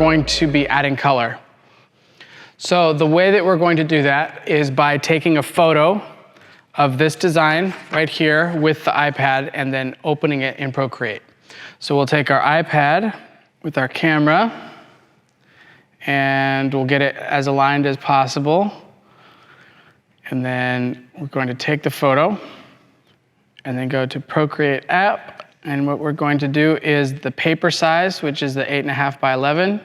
going to be adding color. So the way that we're going to do that is by taking a photo of this design right here with the iPad and then opening it in Procreate. So we'll take our iPad with our camera and we'll get it as aligned as possible. And then we're going to take the photo and then go to Procreate app. And what we're going to do is the paper size, which is the 8.5 by 11.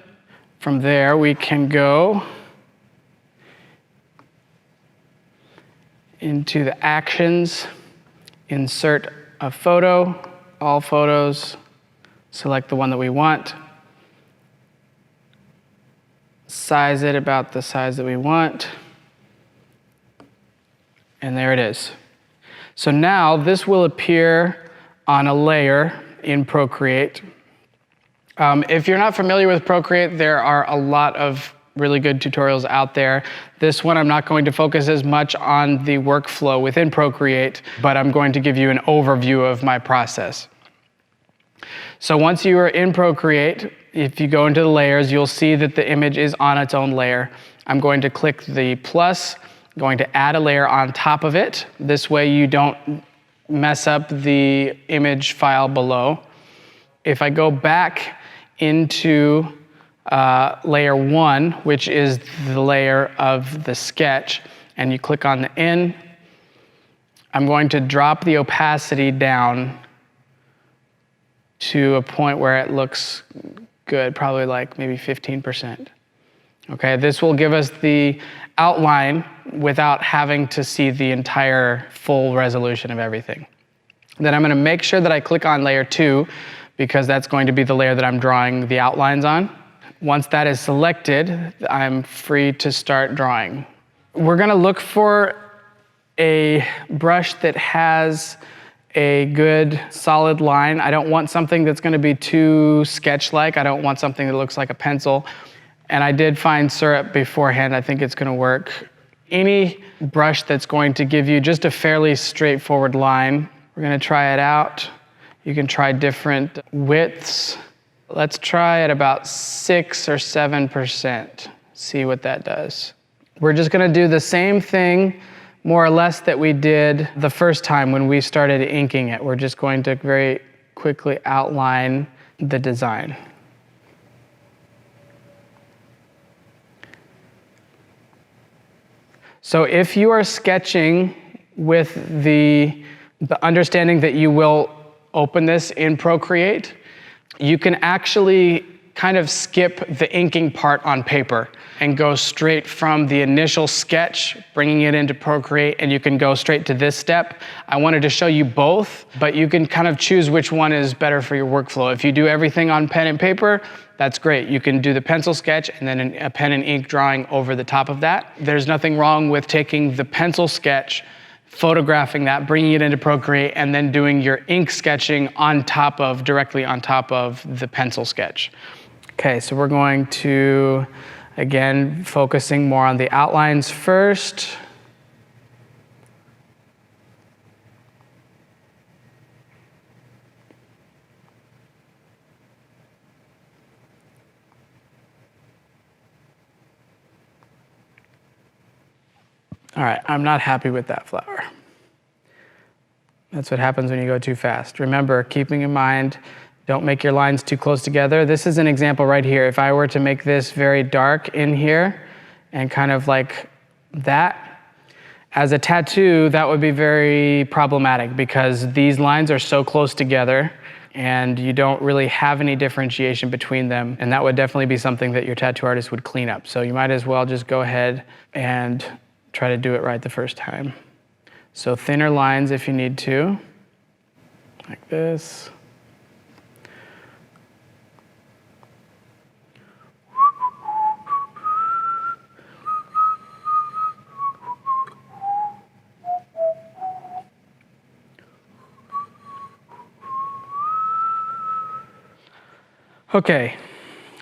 From there, we can go into the actions, insert a photo, all photos, select the one that we want, size it about the size that we want, and there it is. So now this will appear on a layer in Procreate. If you're not familiar with Procreate, there are a lot of really good tutorials out there. This one, I'm not going to focus as much on the workflow within Procreate, but I'm going to give you an overview of my process. So once you are in Procreate, if you go into the layers, you'll see that the image is on its own layer. I'm going to click the plus, going to add a layer on top of it. This way you don't mess up the image file below. If I go back into layer 1, which is the layer of the sketch, and you click on the N, I'm going to drop the opacity down to a point where it looks good, probably like maybe 15%. Okay, this will give us the outline without having to see the entire full resolution of everything. Then I'm going to make sure that I click on layer 2 because that's going to be the layer that I'm drawing the outlines on. Once that is selected, I'm free to start drawing. We're going to look for a brush that has a good solid line. I don't want something that's going to be too sketch-like. I don't want something that looks like a pencil. And I did find syrup beforehand. I think it's going to work. Any brush that's going to give you just a fairly straightforward line. We're going to try it out. You can try different widths. Let's try at about 6 or 7%. See what that does. We're just going to do the same thing, more or less, that we did the first time when we started inking it. We're just going to very quickly outline the design. So if you are sketching with the understanding that you will open this in Procreate, you can actually kind of skip the inking part on paper and go straight from the initial sketch, bringing it into Procreate, and you can go straight to this step. I wanted to show you both, but you can kind of choose which one is better for your workflow. If you do everything on pen and paper, that's great. You can do the pencil sketch and then a pen and ink drawing over the top of that. There's nothing wrong with taking the pencil sketch, photographing that, bringing it into Procreate, and then doing your ink sketching on top of, directly on top of the pencil sketch. Okay, so we're going to, again, focusing more on the outlines first. All right, I'm not happy with that flower. That's what happens when you go too fast. Remember, keeping in mind, don't make your lines too close together. This is an example right here. If I were to make this very dark in here and kind of like that, as a tattoo, that would be very problematic because these lines are so close together and you don't really have any differentiation between them. And that would definitely be something that your tattoo artist would clean up. So you might as well just go ahead and try to do it right the first time. So thinner lines if you need to, like this. Okay,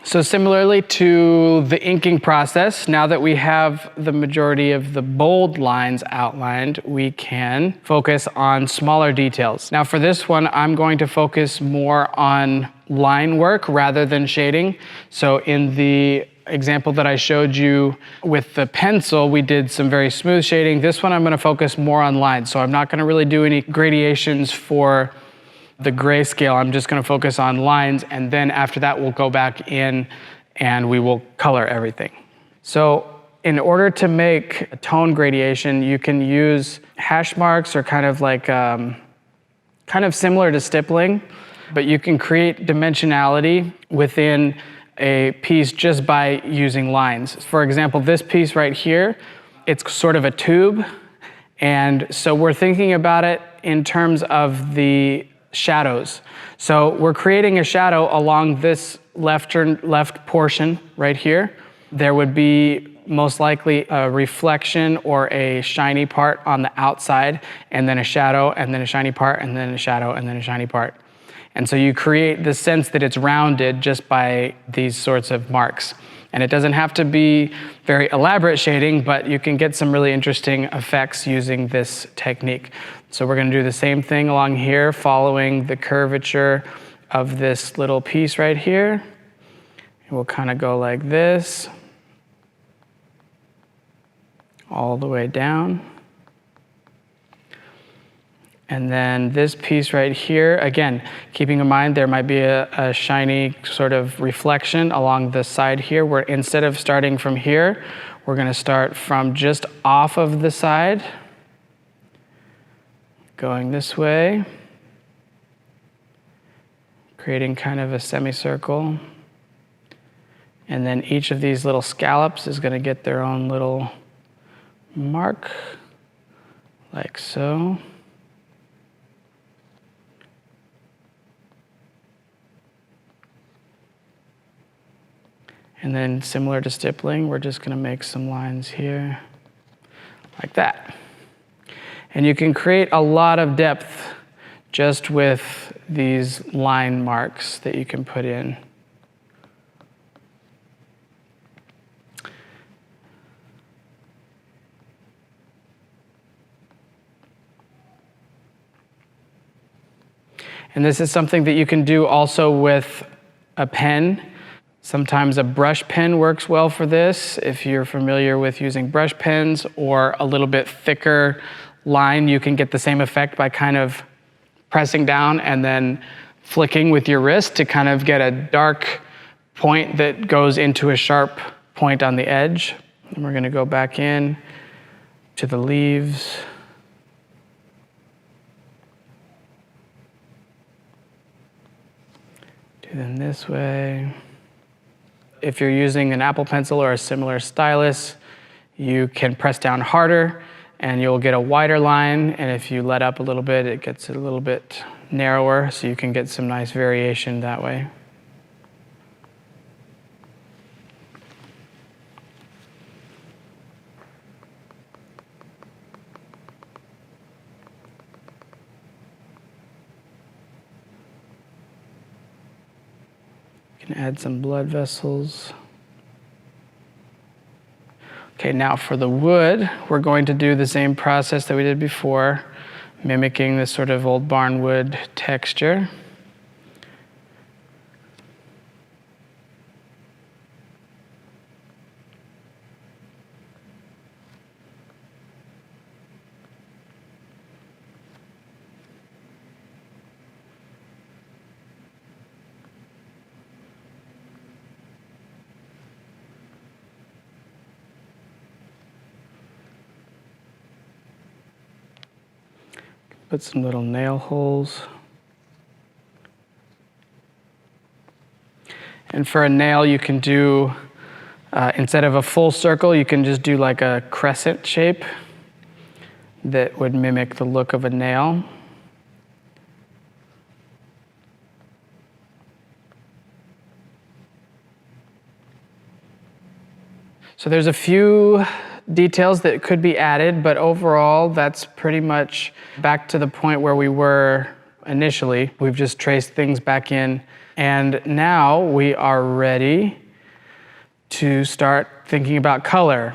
so similarly to the inking process, now that we have the majority of the bold lines outlined, we can focus on smaller details. Now for this one, I'm going to focus more on line work rather than shading. So in the example that I showed you with the pencil, we did some very smooth shading. This one I'm going to focus more on lines. So I'm not going to really do any gradations for the grayscale. I'm just going to focus on lines, and then after that we'll go back in and we will color everything. So in order to make a tone gradation, you can use hash marks, or kind of like kind of similar to stippling, but you can create dimensionality within a piece just by using lines. For example, this piece right here, it's sort of a tube, and so we're thinking about it in terms of the shadows. So we're creating a shadow along this left portion right here. There would be most likely a reflection or a shiny part on the outside, and then a shadow, and then a shiny part, and then a shadow, and then a shiny part. And so you create the sense that it's rounded just by these sorts of marks. And it doesn't have to be very elaborate shading, but you can get some really interesting effects using this technique. So we're going to do the same thing along here, following the curvature of this little piece right here. And we'll kind of go like this, all the way down. And then this piece right here, again, keeping in mind there might be a shiny sort of reflection along the side here, where instead of starting from here, we're going to start from just off of the side, going this way, creating kind of a semicircle. And then each of these little scallops is going to get their own little mark, like so. And then similar to stippling, we're just going to make some lines here, like that. And you can create a lot of depth just with these line marks that you can put in. And this is something that you can do also with a pen. Sometimes a brush pen works well for this. If you're familiar with using brush pens, or a little bit thicker line, you can get the same effect by kind of pressing down and then flicking with your wrist to kind of get a dark point that goes into a sharp point on the edge. And we're going to go back in to the leaves. Do them this way. If you're using an Apple Pencil or a similar stylus, you can press down harder and you'll get a wider line. And if you let up a little bit, it gets a little bit narrower, so you can get some nice variation that way. Add some blood vessels. Okay, now for the wood, we're going to do the same process that we did before, mimicking this sort of old barnwood texture. Put some little nail holes. And for a nail, you can do, instead of a full circle, you can just do like a crescent shape that would mimic the look of a nail. So there's a few details that could be added, but overall that's pretty much back to the point where we were initially. We've just traced things back in, and now we are ready to start thinking about color.